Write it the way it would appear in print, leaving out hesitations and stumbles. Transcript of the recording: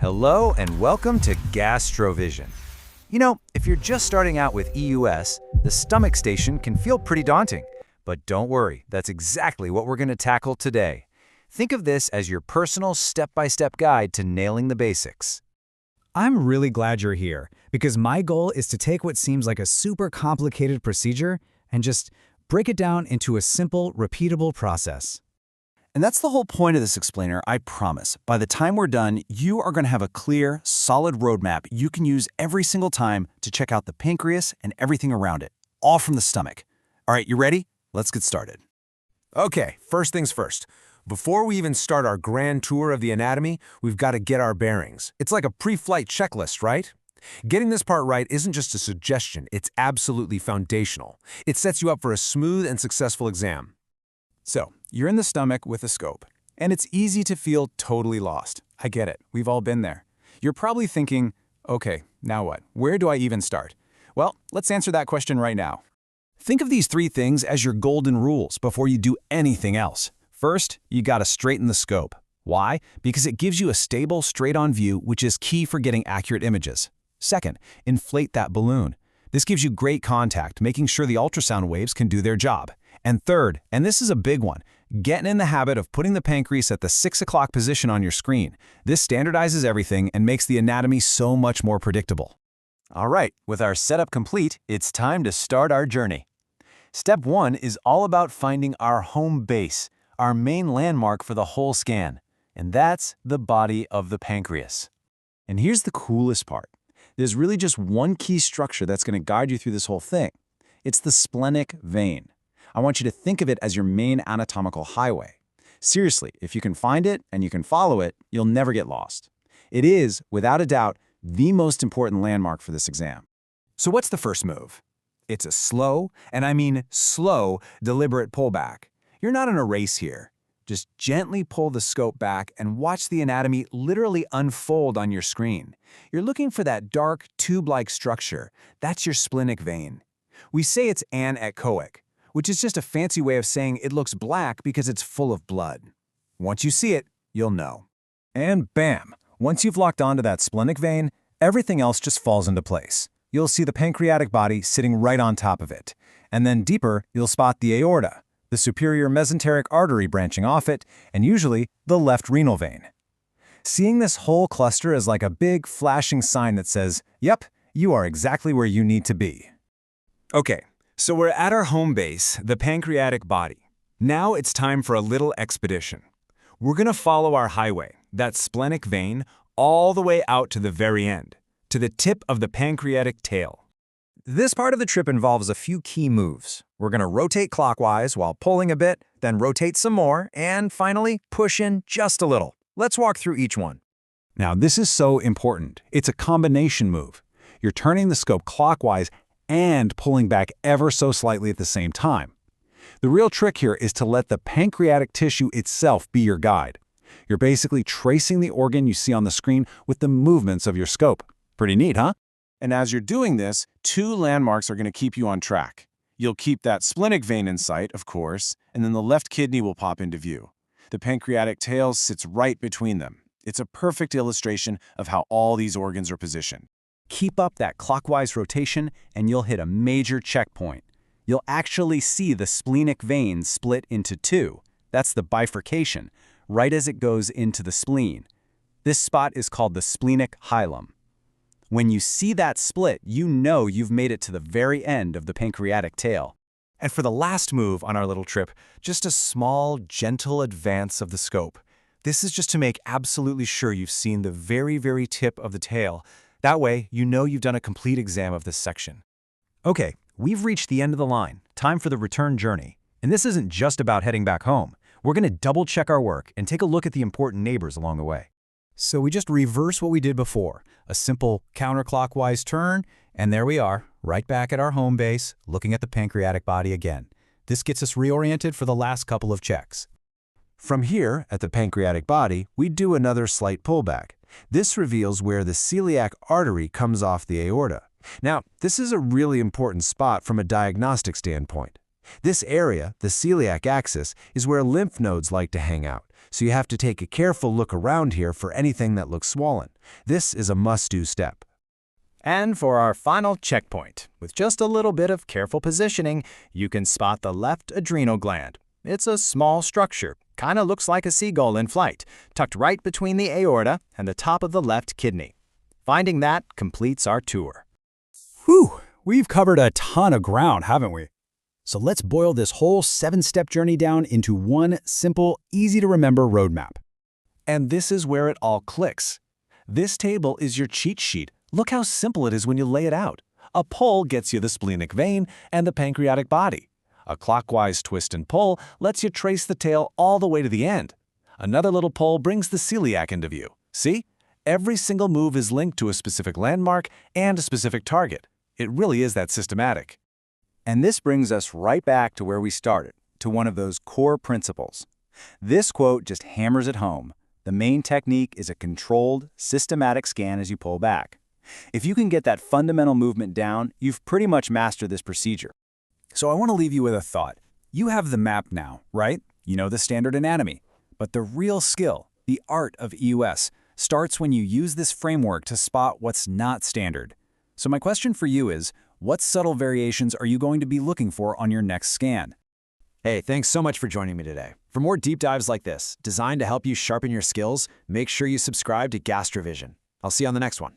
Hello and welcome to Gastrovision. You know, if you're just starting out with EUS, the stomach station can feel pretty daunting. But don't worry, that's exactly what we're going to tackle today. Think of this as your personal step-by-step guide to nailing the basics. I'm really glad you're here, because my goal is to take what seems like a super complicated procedure and just break it down into a simple, repeatable process. And that's the whole point of this explainer, I promise. By the time we're done, you are going to have a clear, solid roadmap you can use every single time to check out the pancreas and everything around it, all from the stomach. All right, you ready? Let's get started. Okay, first things first. Before we even start our grand tour of the anatomy, we've got to get our bearings. It's like a pre-flight checklist, right? Getting this part right isn't just a suggestion, it's absolutely foundational. It sets you up for a smooth and successful exam. So, you're in the stomach with a scope, and it's easy to feel totally lost. I get it. We've all been there. You're probably thinking, okay, now what? Where do I even start? Well, let's answer that question right now. Think of these three things as your golden rules before you do anything else. First, you gotta straighten the scope. Why? Because it gives you a stable, straight-on view, which is key for getting accurate images. Second, inflate that balloon. This gives you great contact, making sure the ultrasound waves can do their job. And third, and this is a big one, get in the habit of putting the pancreas at the 6 o'clock position on your screen. This standardizes everything and makes the anatomy so much more predictable. All right, with our setup complete, it's time to start our journey. Step 1 is all about finding our home base, our main landmark for the whole scan, and that's the body of the pancreas. And here's the coolest part. There's really just one key structure that's going to guide you through this whole thing. It's the splenic vein. I want you to think of it as your main anatomical highway. Seriously, if you can find it and you can follow it, you'll never get lost. It is, without a doubt, the most important landmark for this exam. So what's the first move? It's a slow, and I mean slow, deliberate pullback. You're not in a race here. Just gently pull the scope back and watch the anatomy literally unfold on your screen. You're looking for that dark, tube-like structure. That's your splenic vein. We say it's anechoic, which is just a fancy way of saying it looks black because it's full of blood. Once you see it, you'll know. And bam! Once you've locked onto that splenic vein, everything else just falls into place. You'll see the pancreatic body sitting right on top of it. And then deeper, you'll spot the aorta, the superior mesenteric artery branching off it, and usually the left renal vein. Seeing this whole cluster is like a big flashing sign that says, yep, you are exactly where you need to be. Okay, so we're at our home base, the pancreatic body. Now it's time for a little expedition. We're going to follow our highway, that splenic vein, all the way out to the very end, to the tip of the pancreatic tail. This part of the trip involves a few key moves. We're going to rotate clockwise while pulling a bit, then rotate some more, and finally push in just a little. Let's walk through each one. Now, this is so important. It's a combination move. You're turning the scope clockwise and pulling back ever so slightly at the same time. The real trick here is to let the pancreatic tissue itself be your guide. You're basically tracing the organ you see on the screen with the movements of your scope. Pretty neat, huh? And as you're doing this, two landmarks are going to keep you on track. You'll keep that splenic vein in sight, of course, and then the left kidney will pop into view. The pancreatic tail sits right between them. It's a perfect illustration of how all these organs are positioned. Keep up that clockwise rotation and you'll hit a major checkpoint. You'll actually see the splenic vein split into two. That's the bifurcation, right as it goes into the spleen. This spot is called the splenic hilum. When you see that split, you know you've made it to the very end of the pancreatic tail. And for the last move on our little trip, just a small, gentle advance of the scope. This is just to make absolutely sure you've seen the very, very tip of the tail. That way, you know you've done a complete exam of this section. Okay, we've reached the end of the line. Time for the return journey. And this isn't just about heading back home. We're going to double-check our work and take a look at the important neighbors along the way. So we just reverse what we did before, a simple counterclockwise turn, and there we are, right back at our home base, looking at the pancreatic body again. This gets us reoriented for the last couple of checks. From here, at the pancreatic body, we do another slight pullback. This reveals where the celiac artery comes off the aorta. Now, this is a really important spot from a diagnostic standpoint. This area, the celiac axis, is where lymph nodes like to hang out, so you have to take a careful look around here for anything that looks swollen. This is a must-do step. And for our final checkpoint, with just a little bit of careful positioning, you can spot the left adrenal gland. It's a small structure, kind of looks like a seagull in flight, tucked right between the aorta and the top of the left kidney. Finding that completes our tour. Whew, we've covered a ton of ground, haven't we? So let's boil this whole 7-step journey down into one simple, easy-to-remember roadmap. And this is where it all clicks. This table is your cheat sheet. Look how simple it is when you lay it out. A pull gets you the splenic vein and the pancreatic body. A clockwise twist and pull lets you trace the tail all the way to the end. Another little pull brings the celiac into view. See? Every single move is linked to a specific landmark and a specific target. It really is that systematic. And this brings us right back to where we started, to one of those core principles. This quote just hammers it home. The main technique is a controlled, systematic scan as you pull back. If you can get that fundamental movement down, you've pretty much mastered this procedure. So I want to leave you with a thought. You have the map now, right? You know the standard anatomy. But the real skill, the art of EUS, starts when you use this framework to spot what's not standard. So my question for you is, what subtle variations are you going to be looking for on your next scan? Hey, thanks so much for joining me today. For more deep dives like this, designed to help you sharpen your skills, make sure you subscribe to GastroVision. I'll see you on the next one.